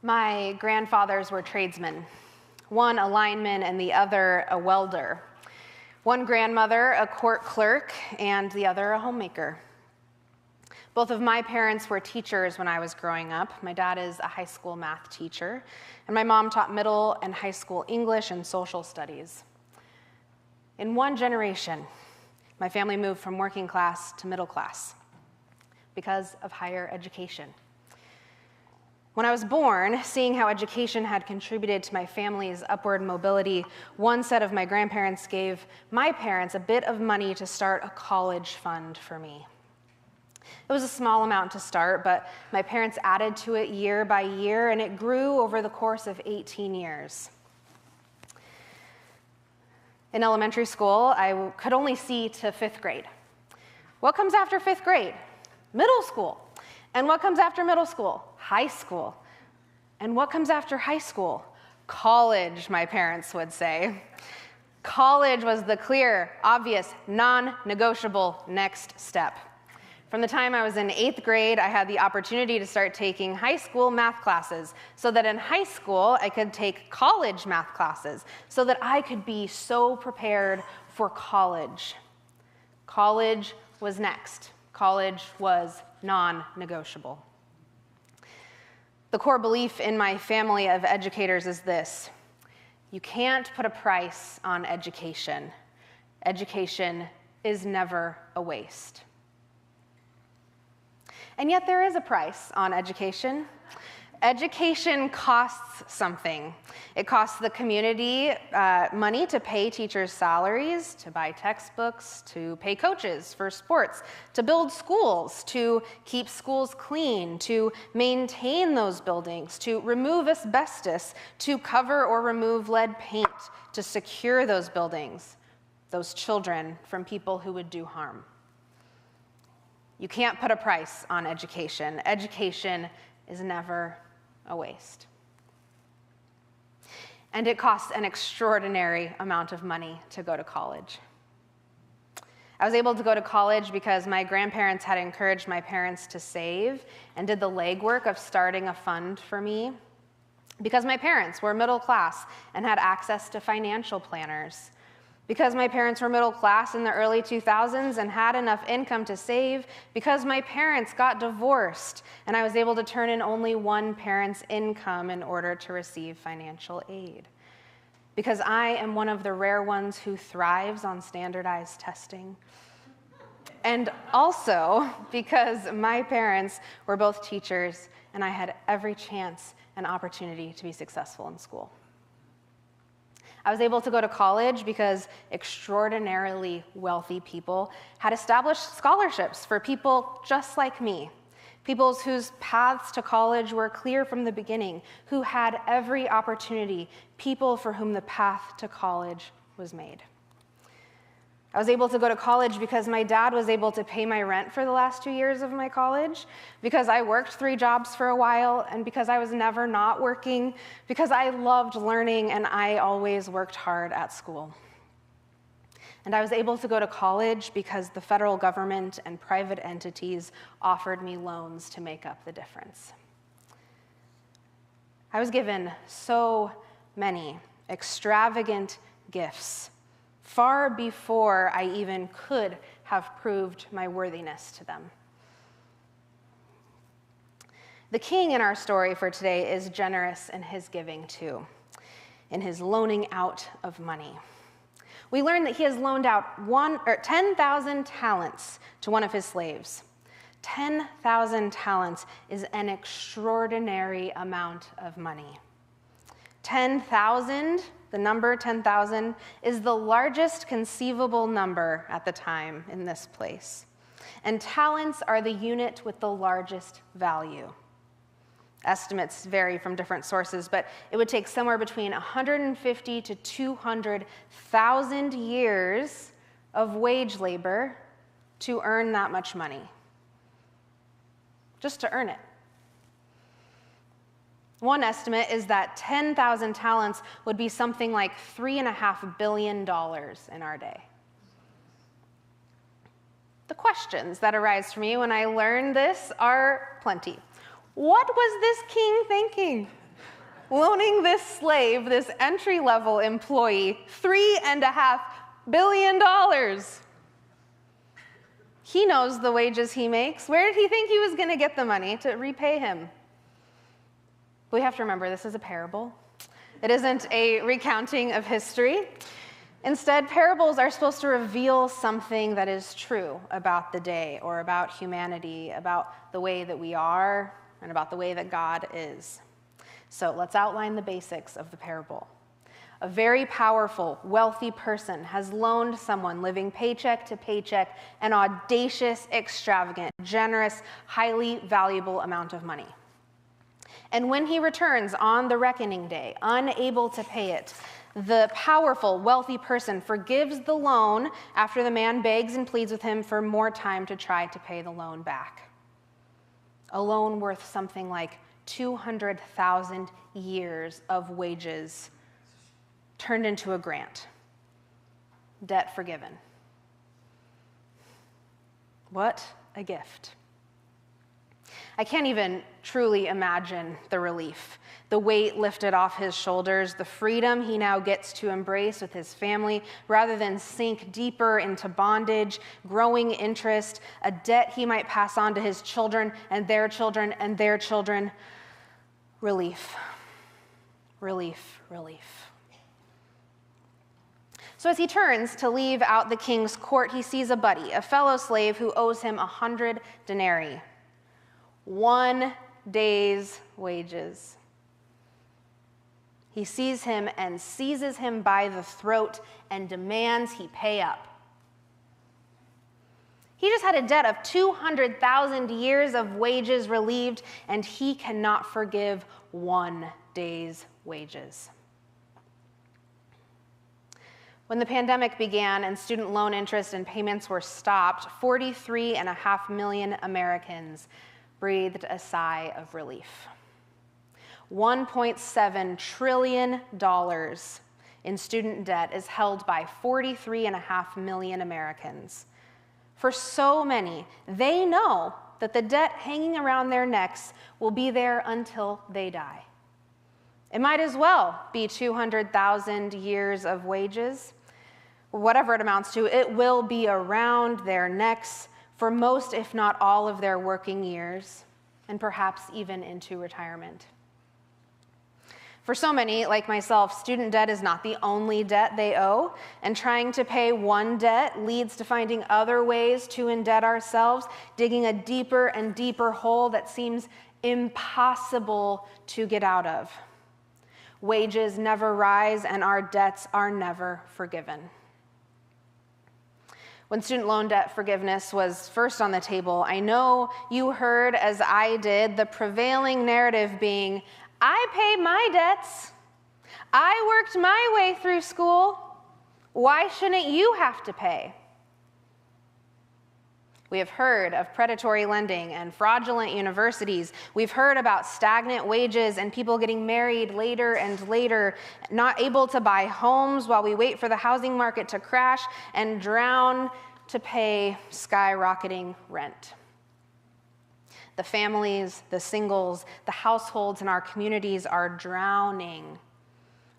My grandfathers were tradesmen, one a lineman and the other a welder. One grandmother a court clerk and the other a homemaker. Both of my parents were teachers when I was growing up. My dad is a high school math teacher, and my mom taught middle and high school English and social studies. In one generation, my family moved from working class to middle class because of higher education. When I was born, seeing how education had contributed to my family's upward mobility, one set of my grandparents gave my parents a bit of money to start a college fund for me. It was a small amount to start, but my parents added to it year by year, and it grew over the course of 18 years. In elementary school, I could only see to 5th grade. What comes after 5th grade? Middle school. And what comes after middle school? High school. And what comes after high school? College, my parents would say. College was the clear, obvious, non-negotiable next step. From the time I was in 8th grade, I had the opportunity to start taking high school math classes so that in high school I could take college math classes so that I could be so prepared for college. College was next. College was non-negotiable. The core belief in my family of educators is this: you can't put a price on education. Education is never a waste. And yet there is a price on education. Education costs something. It costs the community money to pay teachers' salaries, to buy textbooks, to pay coaches for sports, to build schools, to keep schools clean, to maintain those buildings, to remove asbestos, to cover or remove lead paint, to secure those buildings, those children from people who would do harm. You can't put a price on education. Education is never a waste. And it costs an extraordinary amount of money to go to college. I was able to go to college because my grandparents had encouraged my parents to save and did the legwork of starting a fund for me. Because my parents were middle class and had access to financial planners. Because my parents were middle class in the early 2000s and had enough income to save, because my parents got divorced and I was able to turn in only one parent's income in order to receive financial aid. Because I am one of the rare ones who thrives on standardized testing. And also because my parents were both teachers and I had every chance and opportunity to be successful in school. I was able to go to college because extraordinarily wealthy people had established scholarships for people just like me, people whose paths to college were clear from the beginning, who had every opportunity, people for whom the path to college was made. I was able to go to college because my dad was able to pay my rent for the last 2 years of my college, because I worked 3 jobs for a while, and because I was never not working, because I loved learning and I always worked hard at school. And I was able to go to college because the federal government and private entities offered me loans to make up the difference. I was given so many extravagant gifts far before I even could have proved my worthiness to them. The king in our story for today is generous in his giving too, in his loaning out of money. We learn that he has loaned out 10,000 talents to one of his slaves. 10,000 talents is an extraordinary amount of money. 10,000, the number 10,000, is the largest conceivable number at the time in this place. And talents are the unit with the largest value. Estimates vary from different sources, but it would take somewhere between 150 to 200,000 years of wage labor to earn that much money. Just to earn it. One estimate is that 10,000 talents would be something like $3.5 billion in our day. The questions that arise for me when I learn this are plenty. What was this king thinking? loaning this slave, this entry-level employee, $3.5 billion. He knows the wages he makes. Where did he think he was going to get the money to repay him? We have to remember this is a parable. It isn't a recounting of history. Instead, parables are supposed to reveal something that is true about the day or about humanity, about the way that we are, and about the way that God is. So let's outline the basics of the parable. A very powerful, wealthy person has loaned someone living paycheck to paycheck an audacious, extravagant, generous, highly valuable amount of money. And when he returns on the reckoning day, unable to pay it, the powerful, wealthy person forgives the loan after the man begs and pleads with him for more time to try to pay the loan back. A loan worth something like 200,000 years of wages turned into a grant. Debt forgiven. What a gift. I can't even truly imagine the relief, the weight lifted off his shoulders, the freedom he now gets to embrace with his family rather than sink deeper into bondage, growing interest, a debt he might pass on to his children and their children and their children. Relief, relief, relief. So as he turns to leave out the king's court, he sees a buddy, a fellow slave who owes him 100 denarii. 1 day's wages. He sees him and seizes him by the throat and demands he pay up. He just had a debt of 200,000 years of wages relieved, and he cannot forgive 1 day's wages. When the pandemic began and student loan interest and payments were stopped, 43.5 million Americans breathed a sigh of relief. $1.7 trillion in student debt is held by 43.5 million Americans. For so many, they know that the debt hanging around their necks will be there until they die. It might as well be 200,000 years of wages, whatever it amounts to. It will be around their necks for most, if not all, of their working years, and perhaps even into retirement. For so many, like myself, student debt is not the only debt they owe, and trying to pay one debt leads to finding other ways to indebt ourselves, digging a deeper and deeper hole that seems impossible to get out of. Wages never rise, and our debts are never forgiven. When student loan debt forgiveness was first on the table, I know you heard, as I did, the prevailing narrative being, I paid my debts. I worked my way through school. Why shouldn't you have to pay? We have heard of predatory lending and fraudulent universities. We've heard about stagnant wages and people getting married later and later, not able to buy homes while we wait for the housing market to crash and drown to pay skyrocketing rent. The families, the singles, the households in our communities are drowning,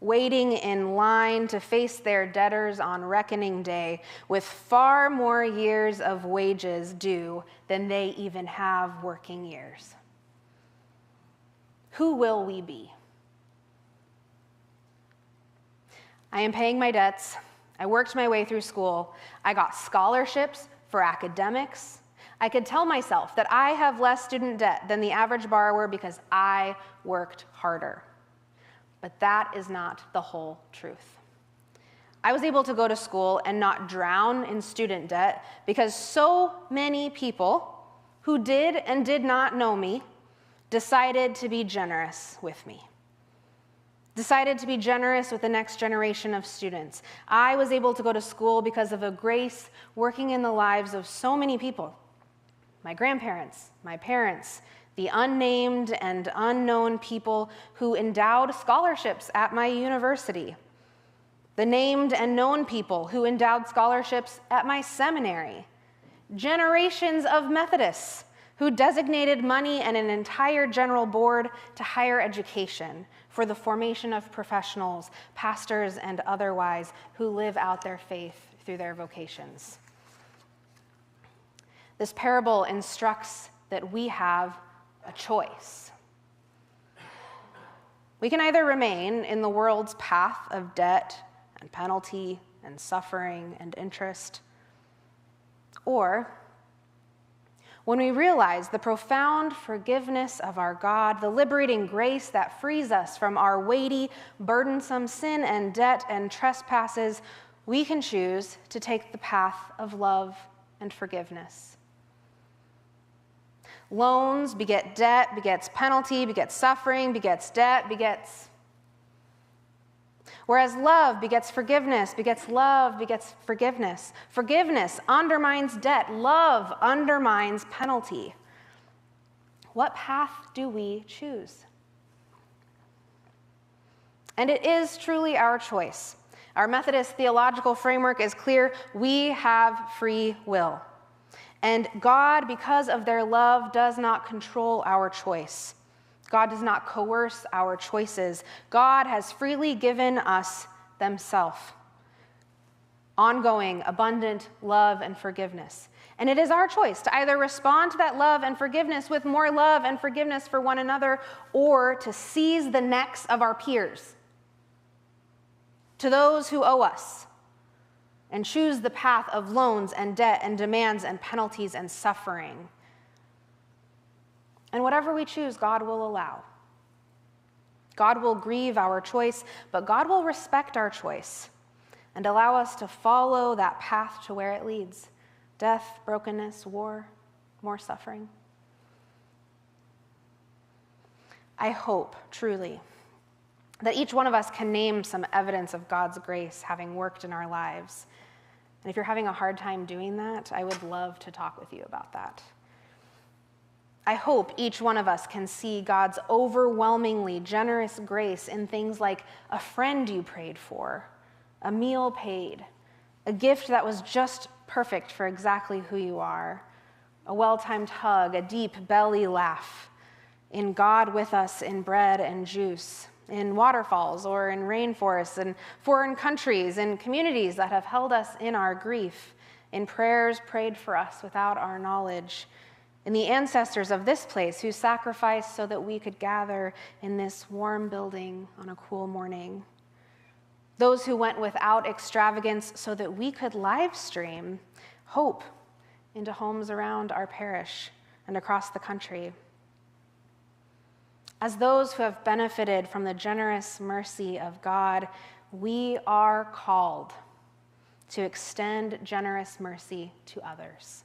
waiting in line to face their debtors on reckoning day with far more years of wages due than they even have working years. Who will we be? I am paying my debts. I worked my way through school. I got scholarships for academics. I could tell myself that I have less student debt than the average borrower because I worked harder. But that is not the whole truth. I was able to go to school and not drown in student debt because so many people who did and did not know me decided to be generous with me. Decided to be generous with the next generation of students. I was able to go to school because of a grace working in the lives of so many people. My grandparents, my parents, the unnamed and unknown people who endowed scholarships at my university, the named and known people who endowed scholarships at my seminary, generations of Methodists who designated money and an entire general board to higher education for the formation of professionals, pastors and otherwise, who live out their faith through their vocations. This parable instructs that we have a choice. We can either remain in the world's path of debt and penalty and suffering and interest, or when we realize the profound forgiveness of our God, the liberating grace that frees us from our weighty, burdensome sin and debt and trespasses, we can choose to take the path of love and forgiveness. Loans beget debt, begets penalty, begets suffering, begets debt, begets. Whereas love begets forgiveness, begets love, begets forgiveness. Forgiveness undermines debt. Love undermines penalty. What path do we choose? And it is truly our choice. Our Methodist theological framework is clear. We have free will. And God, because of their love, does not control our choice. God does not coerce our choices. God has freely given us themselves. Ongoing, abundant love and forgiveness. And it is our choice to either respond to that love and forgiveness with more love and forgiveness for one another, or to seize the necks of our peers, to those who owe us, and choose the path of loans and debt and demands and penalties and suffering. And whatever we choose, God will allow. God will grieve our choice, but God will respect our choice and allow us to follow that path to where it leads: death, brokenness, war, more suffering. I hope, truly, that each one of us can name some evidence of God's grace having worked in our lives. And if you're having a hard time doing that, I would love to talk with you about that. I hope each one of us can see God's overwhelmingly generous grace in things like a friend you prayed for, a meal paid, a gift that was just perfect for exactly who you are, a well-timed hug, a deep belly laugh, in God with us in bread and juice, in waterfalls or in rainforests, in foreign countries, in communities that have held us in our grief, in prayers prayed for us without our knowledge, in the ancestors of this place who sacrificed so that we could gather in this warm building on a cool morning, those who went without extravagance so that we could live stream hope into homes around our parish and across the country. As those who have benefited from the generous mercy of God, we are called to extend generous mercy to others.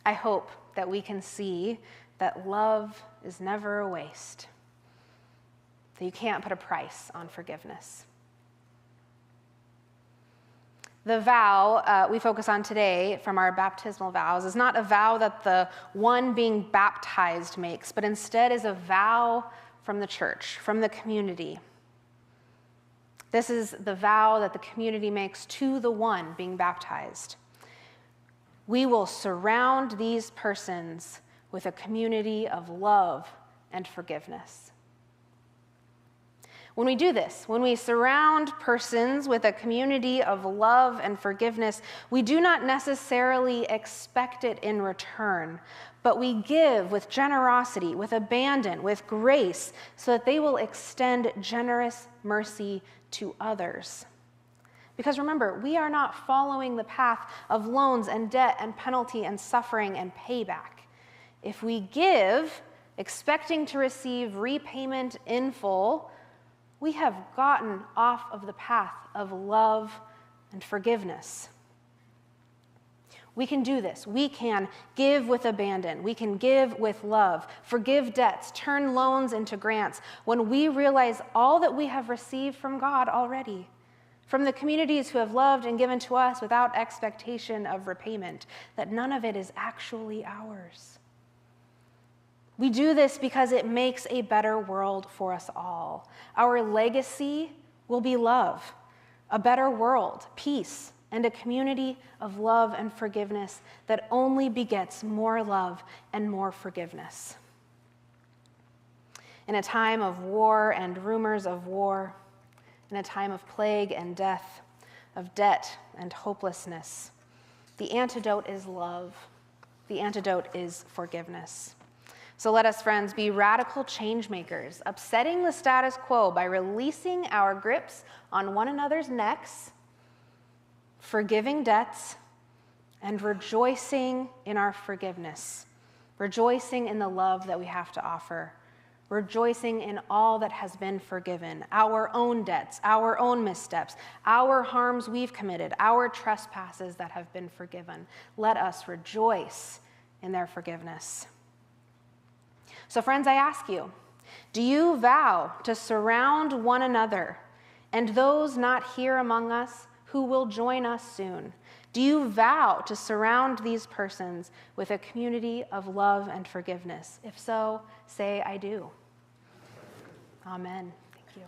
I hope that we can see that love is never a waste, that you can't put a price on forgiveness. The vow we focus on today from our baptismal vows is not a vow that the one being baptized makes, but instead is a vow from the church, from the community. This is the vow that the community makes to the one being baptized. We will surround these persons with a community of love and forgiveness. When we do this, when we surround persons with a community of love and forgiveness, we do not necessarily expect it in return, but we give with generosity, with abandon, with grace, so that they will extend generous mercy to others. Because remember, we are not following the path of loans and debt and penalty and suffering and payback. If we give, expecting to receive repayment in full, we have gotten off of the path of love and forgiveness. We can do this. We can give with abandon. We can give with love, forgive debts, turn loans into grants when we realize all that we have received from God already, from the communities who have loved and given to us without expectation of repayment, that none of it is actually ours. We do this because it makes a better world for us all. Our legacy will be love, a better world, peace, and a community of love and forgiveness that only begets more love and more forgiveness. In a time of war and rumors of war, in a time of plague and death, of debt and hopelessness, the antidote is love. The antidote is forgiveness. So let us, friends, be radical change makers, upsetting the status quo by releasing our grips on one another's necks, forgiving debts, and rejoicing in our forgiveness, rejoicing in the love that we have to offer, rejoicing in all that has been forgiven, our own debts, our own missteps, our harms we've committed, our trespasses that have been forgiven. Let us rejoice in their forgiveness. So, friends, I ask you, do you vow to surround one another and those not here among us who will join us soon? Do you vow to surround these persons with a community of love and forgiveness? If so, say, I do. Amen. Thank you.